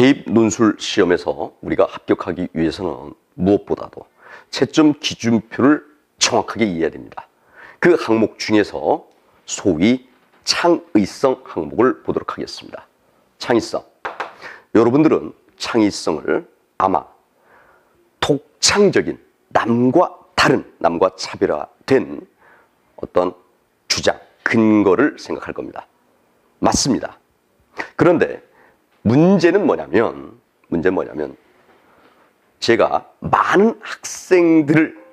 대입 논술 시험에서 우리가 합격하기 위해서는 무엇보다도 채점 기준표를 정확하게 이해해야 됩니다. 그 항목 중에서 소위 창의성 항목을 보도록 하겠습니다. 창의성. 여러분들은 창의성을 아마 독창적인 남과 다른, 남과 차별화된 어떤 주장, 근거를 생각할 겁니다. 맞습니다. 그런데 문제는 뭐냐면 제가 많은 학생들을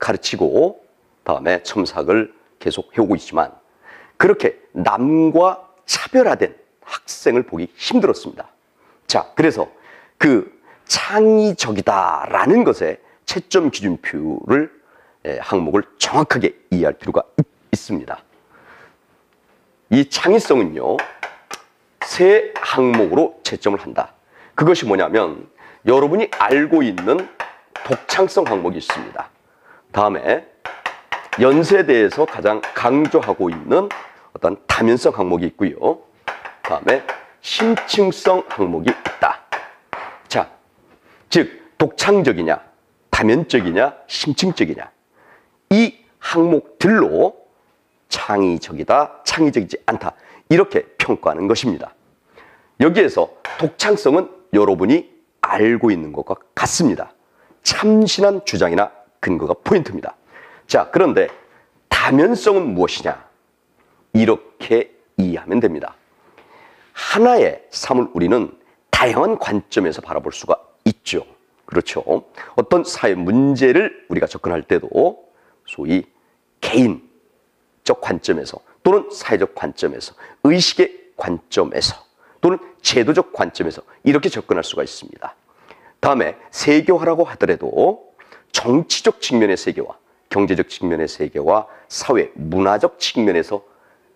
가르치고 다음에 첨삭을 계속 해오고 있지만 그렇게 남과 차별화된 학생을 보기 힘들었습니다. 자, 그래서 그 창의적이다라는 것에 채점 기준표를 항목을 정확하게 이해할 필요가 있습니다. 이 창의성은요, 세 항목으로 채점을 한다. 그것이 뭐냐면 여러분이 알고 있는 독창성 항목이 있습니다. 다음에 연세대에서 가장 강조하고 있는 어떤 다면성 항목이 있고요. 다음에 심층성 항목이 있다. 자, 즉 독창적이냐, 다면적이냐, 심층적이냐, 이 항목들로 창의적이다, 창의적이지 않다, 이렇게 평가하는 것입니다. 여기에서 독창성은 여러분이 알고 있는 것과 같습니다. 참신한 주장이나 근거가 포인트입니다. 자, 그런데 다면성은 무엇이냐? 이렇게 이해하면 됩니다. 하나의 사물 우리는 다양한 관점에서 바라볼 수가 있죠. 그렇죠. 어떤 사회 문제를 우리가 접근할 때도 소위 개인적 관점에서 또는 사회적 관점에서, 의식의 관점에서 또는 제도적 관점에서 이렇게 접근할 수가 있습니다. 다음에 세계화라고 하더라도 정치적 측면의 세계화, 경제적 측면의 세계화, 사회 문화적 측면에서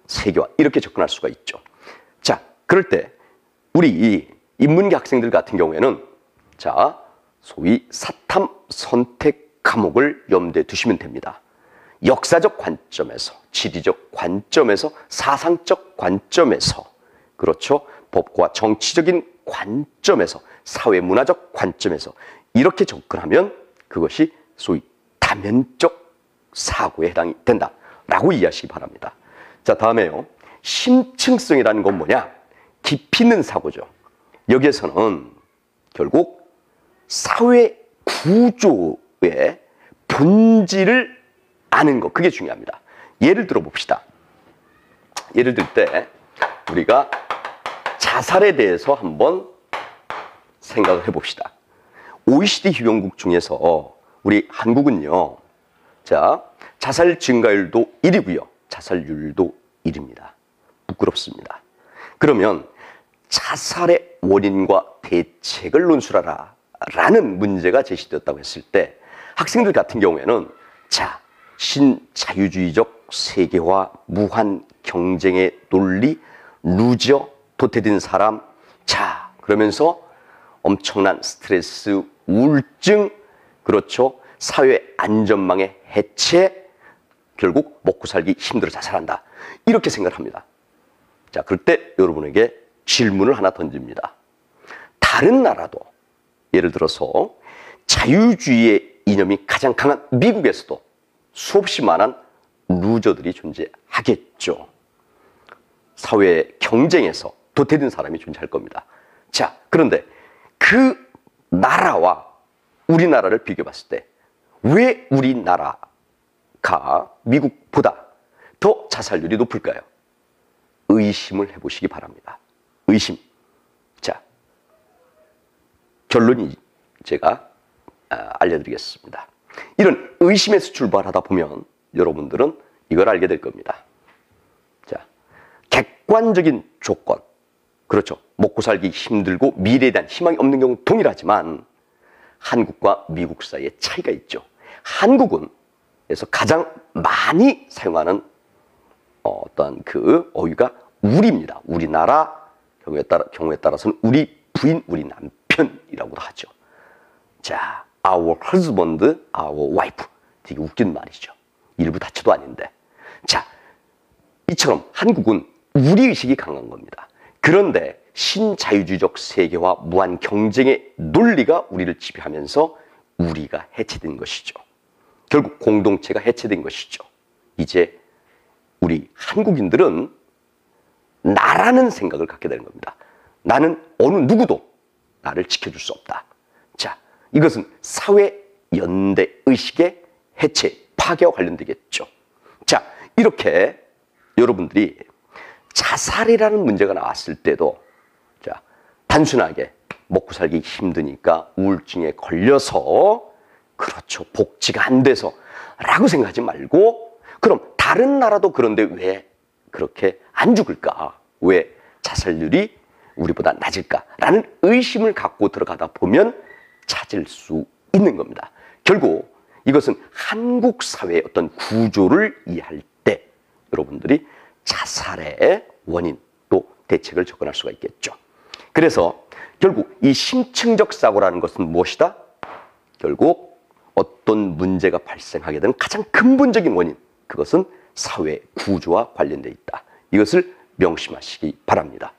세계화, 이렇게 접근할 수가 있죠. 자, 그럴 때 우리 이 인문계 학생들 같은 경우에는 자, 소위 사탐 선택 과목을 염두에 두시면 됩니다. 역사적 관점에서, 지리적 관점에서, 사상적 관점에서, 그렇죠? 법과 정치적인 관점에서, 사회 문화적 관점에서 이렇게 접근하면 그것이 소위 다면적 사고에 해당이 된다라고 이해하시기 바랍니다. 자, 다음에요. 심층성이라는 건 뭐냐? 깊이 있는 사고죠. 여기에서는 결국 사회 구조의 본질을 아는 것, 그게 중요합니다. 예를 들어 봅시다. 예를 들 때 우리가 자살에 대해서 한번 생각을 해봅시다. OECD 휴전국 중에서 우리 한국은요, 자, 자살 증가율도 1위고요. 자살률도 1위입니다. 부끄럽습니다. 그러면 자살의 원인과 대책을 논술하라 라는 문제가 제시되었다고 했을 때 학생들 같은 경우에는 자, 신자유주의적 세계화, 무한 경쟁의 논리, 루저, 도태된 사람, 자, 그러면서 엄청난 스트레스, 우울증, 그렇죠? 사회 안전망의 해체, 결국 먹고 살기 힘들어 자살한다. 이렇게 생각을 합니다. 자, 그럴 때 여러분에게 질문을 하나 던집니다. 다른 나라도 예를 들어서 자유주의의 이념이 가장 강한 미국에서도 수없이 많은 루저들이 존재하겠죠. 사회 경쟁에서 도태된 사람이 존재할 겁니다. 자, 그런데 그 나라와 우리나라를 비교해 봤을 때 왜 우리나라가 미국보다 더 자살률이 높을까요? 의심을 해보시기 바랍니다. 의심. 자, 결론이 제가 알려드리겠습니다. 이런 의심에서 출발하다 보면 여러분들은 이걸 알게 될 겁니다. 자, 객관적인 조건, 그렇죠. 먹고 살기 힘들고 미래에 대한 희망이 없는 경우 동일하지만 한국과 미국 사이에 차이가 있죠. 한국은 그래서 가장 많이 사용하는 어떤 그 어휘가 우리입니다. 우리나라 경우에 따라서는 우리 부인, 우리 남편이라고도 하죠. 자, our husband, our wife. 되게 웃긴 말이죠. 일부 다처도 아닌데. 자, 이처럼 한국은 우리의식이 강한 겁니다. 그런데 신자유주의적 세계와 무한 경쟁의 논리가 우리를 지배하면서 우리가 해체된 것이죠. 결국 공동체가 해체된 것이죠. 이제 우리 한국인들은 나라는 생각을 갖게 되는 겁니다. 나는 어느 누구도 나를 지켜줄 수 없다. 자, 이것은 사회 연대 의식의 해체, 파괴와 관련되겠죠. 자, 이렇게 여러분들이 자살이라는 문제가 나왔을 때도 자, 단순하게 먹고 살기 힘드니까 우울증에 걸려서 그렇죠, 복지가 안 돼서 라고 생각하지 말고 그럼 다른 나라도 그런데 왜 그렇게 안 죽을까? 왜 자살률이 우리보다 낮을까라는 의심을 갖고 들어가다 보면 찾을 수 있는 겁니다. 결국 이것은 한국 사회의 어떤 구조를 이해할 때 여러분들이 자살의 원인 또 대책을 접근할 수가 있겠죠. 그래서 결국 이 심층적 사고라는 것은 무엇이다? 결국 어떤 문제가 발생하게 되는 가장 근본적인 원인, 그것은 사회 구조와 관련되어 있다. 이것을 명심하시기 바랍니다.